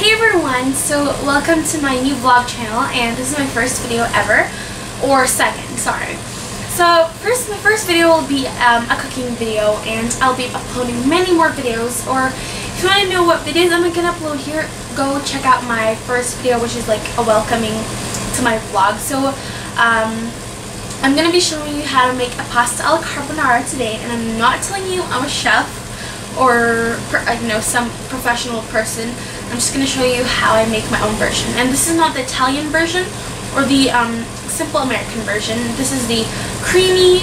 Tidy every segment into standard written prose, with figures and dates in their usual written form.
Hey everyone, so welcome to my new vlog channel, and this is my first video ever, or second, sorry. So my first video will be a cooking video, and I'll be uploading many more videos, or if you want to know what videos I'm going to upload here, go check out my first video, which is like a welcoming to my vlog. So I'm going to be showing you how to make a pasta Ala Carbonara today, and I'm not telling you I'm a chef or some professional person. I'm just going to show you how I make my own version. And this is not the Italian version or the simple American version. This is the creamy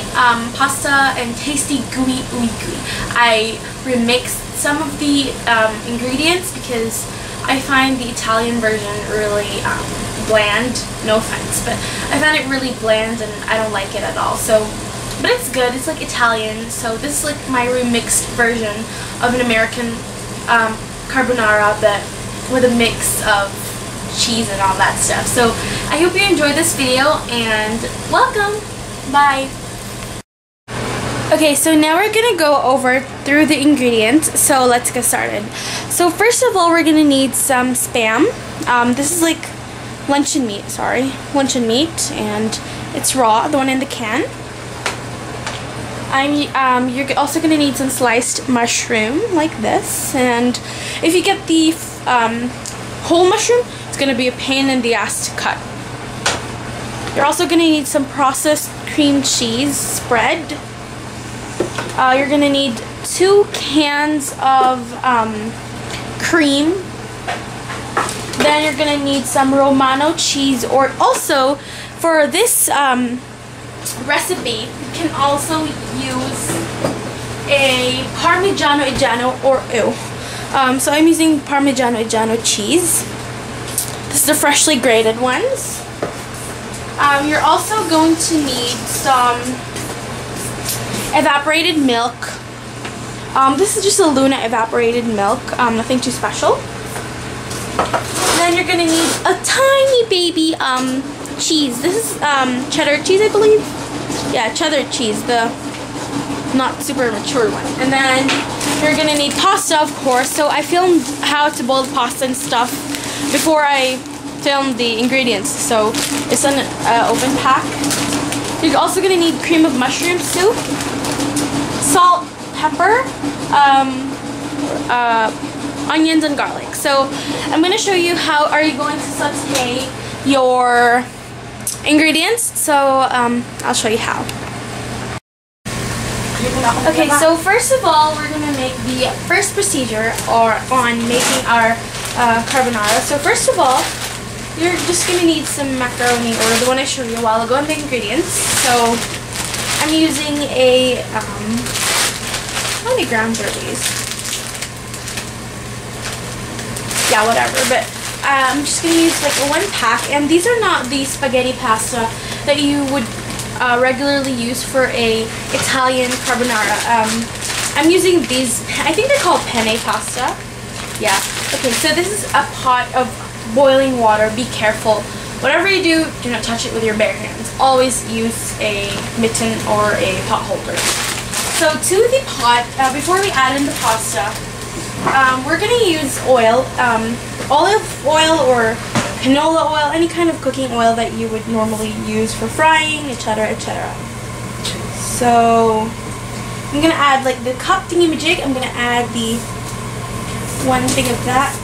pasta and tasty gooey. I remixed some of the ingredients because I find the Italian version really bland. No offense, but I found it really bland and I don't like it at all. But it's good. It's like Italian. So this is like my remixed version of an American carbonara, but with a mix of cheese and all that stuff. So I hope you enjoyed this video, and welcome. Bye. Okay, so now we're gonna go over through the ingredients. So let's get started. So first of all, we're gonna need some Spam. This is like luncheon meat, and it's raw, the one in the can. You're also going to need some sliced mushroom like this, and if you get the whole mushroom, it's going to be a pain in the ass to cut. You're also going to need some processed cream cheese spread. You're going to need 2 cans of cream. Then you're going to need some Romano cheese, or also for this recipe, you can also use a Parmigiano Reggiano or ew. So I'm using Parmigiano Reggiano cheese. This is the freshly grated ones. You're also going to need some evaporated milk. This is just a Luna evaporated milk, nothing too special. Then you're going to need a tiny baby cheese. This is cheddar cheese, I believe. Yeah, cheddar cheese, the not super mature one. And then you're gonna need pasta, of course. So I filmed how to boil pasta and stuff before I filmed the ingredients. So it's an open pack. You're also gonna need cream of mushroom soup, salt, pepper, onions, and garlic. So I'm gonna show you how are you going to saute your ingredients. So I'll show you how. Okay, so first of all, we're gonna make the first procedure on making our carbonara. So first of all, you're just gonna need some macaroni, or the one I showed you a while ago, and the ingredients. So I'm using a how many grams are these? Yeah, whatever, but I'm just going to use like a 1 pack, and these are not the spaghetti pasta that you would regularly use for a Italian carbonara. I'm using these, I think they're called penne pasta. Yeah. Okay, so this is a pot of boiling water. Be careful. Whatever you do not touch it with your bare hands. Always use a mitten or a pot holder. So to the pot, before we add in the pasta, we're going to use oil, olive oil or canola oil, any kind of cooking oil that you would normally use for frying, etc., etc. So I'm going to add like the cup thingy-majig. I'm going to add the 1 thing of that,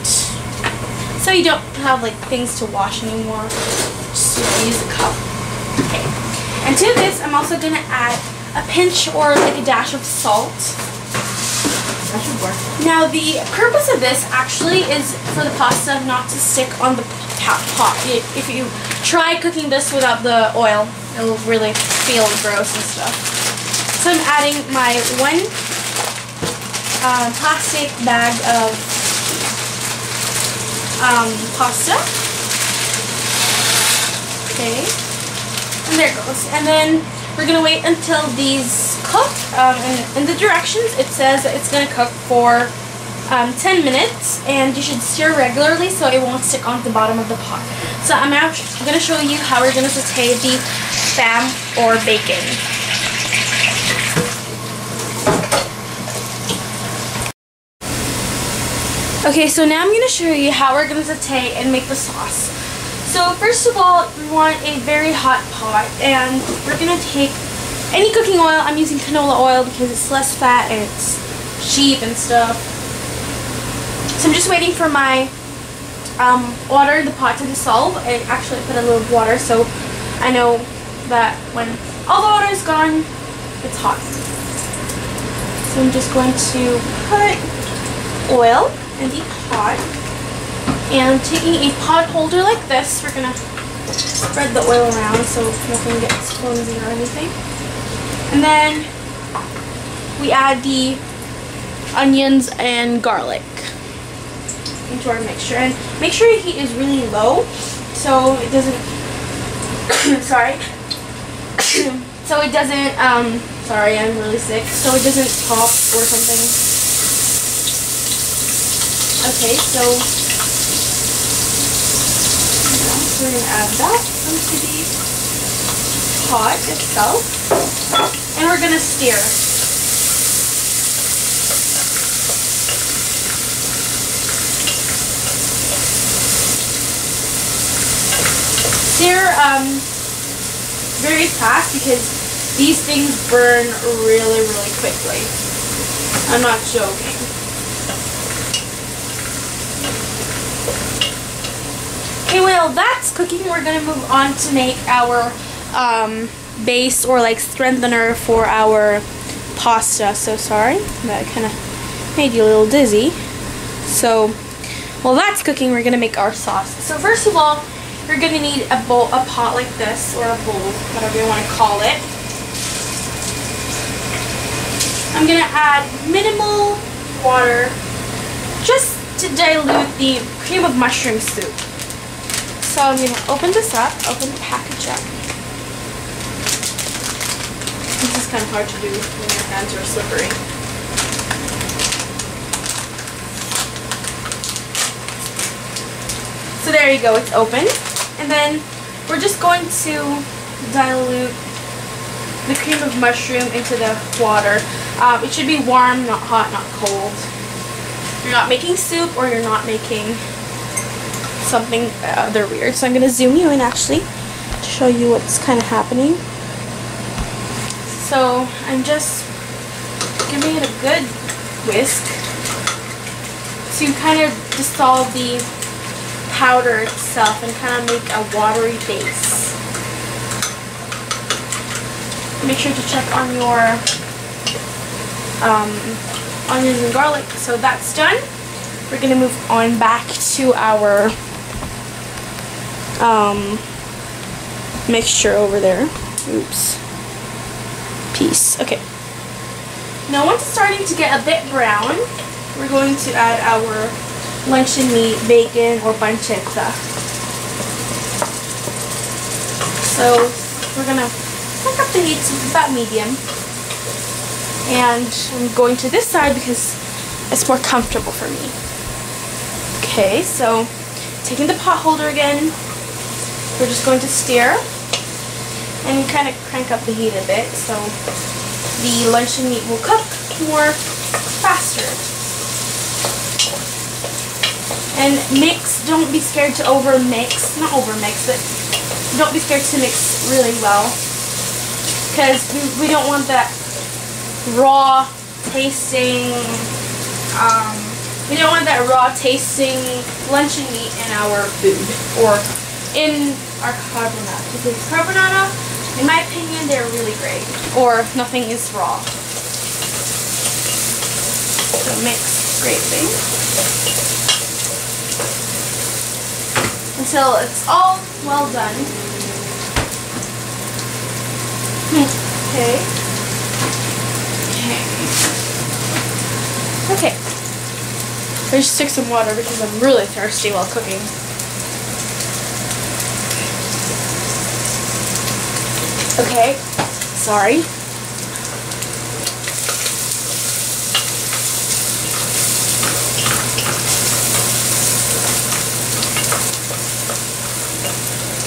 so you don't have like things to wash anymore. Just use the cup. Okay. And to this, I'm also going to add a pinch or like a dash of salt. That should work. Now the purpose of this actually is for the pasta not to stick on the pot. If you try cooking this without the oil, it'll really feel gross and stuff. So I'm adding my 1 plastic bag of pasta. Okay, and there it goes. And then we're going to wait until these cook. In the directions, it says that it's going to cook for 10 minutes, and you should stir regularly so it won't stick on the bottom of the pot. So I'm going to show you how we're going to saute the Spam or bacon. Okay, so now I'm going to show you how we're going to saute and make the sauce. So first of all, we want a very hot pot, and we're going to take any cooking oil. I'm using canola oil because it's less fat and it's cheap and stuff. So I'm just waiting for my water in the pot to dissolve. I actually put a little water so I know that when all the water is gone, it's hot. So I'm just going to put oil in the pot, and taking a pot holder like this, we're gonna spread the oil around so nothing gets flimsy or anything. And then we add the onions and garlic into our mixture, and make sure your heat is really low so it doesn't sorry so it doesn't sorry, I'm really sick, so it doesn't pop or something. Okay, so we're going to add that into the pot itself, and we're going to stir. Stir very fast because these things burn really, really quickly. I'm not joking. Okay, well, that's cooking. We're going to move on to make our base or like strengthener for our pasta. So sorry, that kind of made you a little dizzy. So, while that's cooking, we're going to make our sauce. So first of all, you're going to need a pot like this, or a bowl, whatever you want to call it. I'm going to add minimal water just to dilute the cream of mushroom soup. So I'm going to open this up, open the package up. This is kind of hard to do when your hands are slippery. So there you go, it's open. And then we're just going to dilute the cream of mushroom into the water. It should be warm, not hot, not cold. You're not making soup, or you're not making something other weird. So I'm going to zoom you in actually to show you what's kind of happening. So I'm just giving it a good whisk to kind of dissolve the powder itself and kind of make a watery base. Make sure to check on your onions and garlic. So that's done. We're going to move on back to our mixture over there. Oops. Piece. Okay. Now once it's starting to get a bit brown, we're going to add our luncheon meat, bacon, or pancetta. So we're going to pick up the heat to about medium. And I'm going to this side because it's more comfortable for me. Okay, so taking the pot holder again, we're just going to stir and kind of crank up the heat a bit so the luncheon meat will cook more faster. And mix, don't be scared to overmix, not overmix, but don't be scared to mix really well, because we don't want that raw tasting, luncheon meat in our food, or in our carbonara. Because carbonara, in my opinion, they're really great, or nothing is raw. So mix greatly until it's all well done. Okay. Okay. I just stick some water because I'm really thirsty while cooking. Okay. Sorry.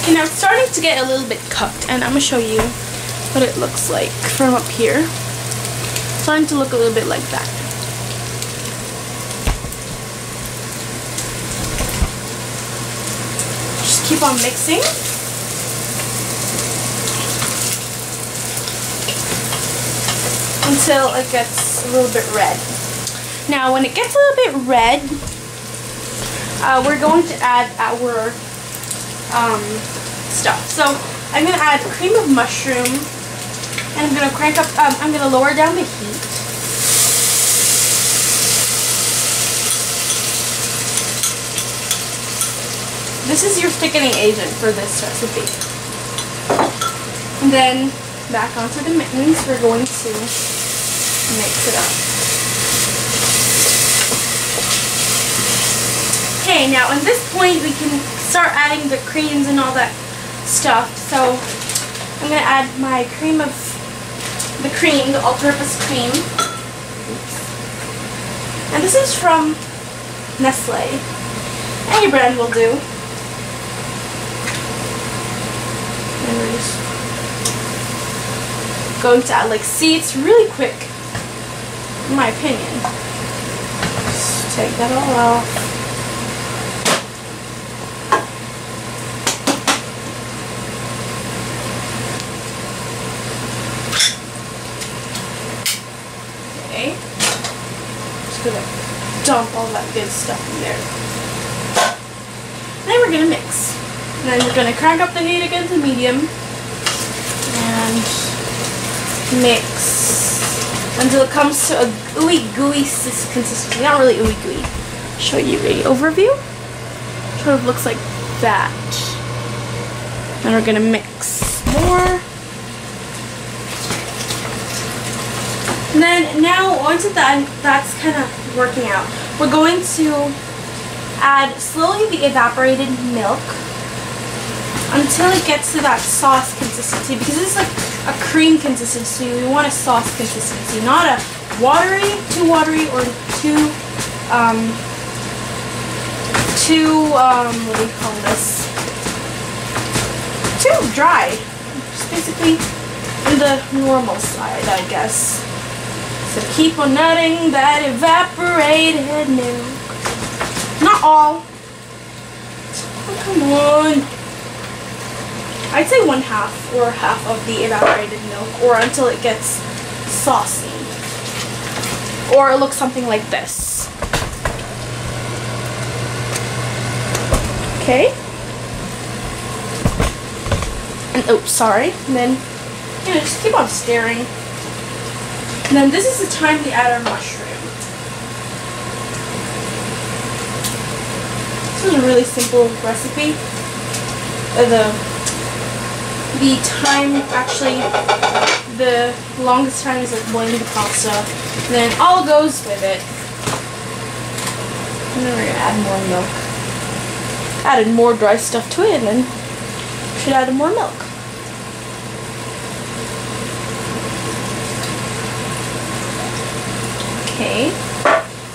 Okay, now it's starting to get a little bit cooked, and I'm going to show you what it looks like from up here. It's starting to look a little bit like that. keep on mixing. Until it gets a little bit red. Now when it gets a little bit red, we're going to add our stuff. So I'm going to add cream of mushroom, and I'm going to crank up, I'm going to lower down the heat. This is your thickening agent for this recipe. And then back onto the mittens, we're going to mix it up. Okay, now at this point we can start adding the creams and all that stuff. So I'm going to add my the all-purpose cream. Oops. And this is from Nestle. Any brand will do. And we're just going to add, like, see, it's really quick, in my opinion. Just take that all off. Okay. Just gonna dump all that good stuff in there. Then we're gonna mix. And then we're gonna crank up the heat again to medium. And mix until it comes to a ooey gooey consistency. Not really ooey gooey. Show you a overview. Sort of looks like that. And we're gonna mix more. And then now once that's kind of working out, we're going to add slowly the evaporated milk until it gets to that sauce consistency, because this is like a cream consistency. We want a sauce consistency, not a too watery or too what do you call this? Too dry. Just basically on the normal side, I guess. So keep on adding that evaporated milk. Not all. Oh, come on. I'd say 1/2 or half of the evaporated milk, or until it gets saucy. Or it looks something like this. Okay. And oops, sorry. And then just keep on stirring. And then this is the time we add our mushroom. This is a really simple recipe. The time, actually, the longest time is like boiling the pasta. And then all goes with it. And then we're going to add more milk. Added more dry stuff to it, and then should add more milk. Okay.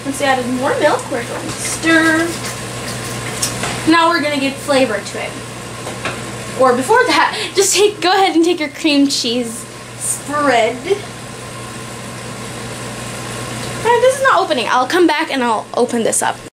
Once we added more milk, we're going to stir. Now we're going to give flavor to it. Or before that, just go ahead and take your cream cheese spread. And this is not opening. I'll come back and I'll open this up.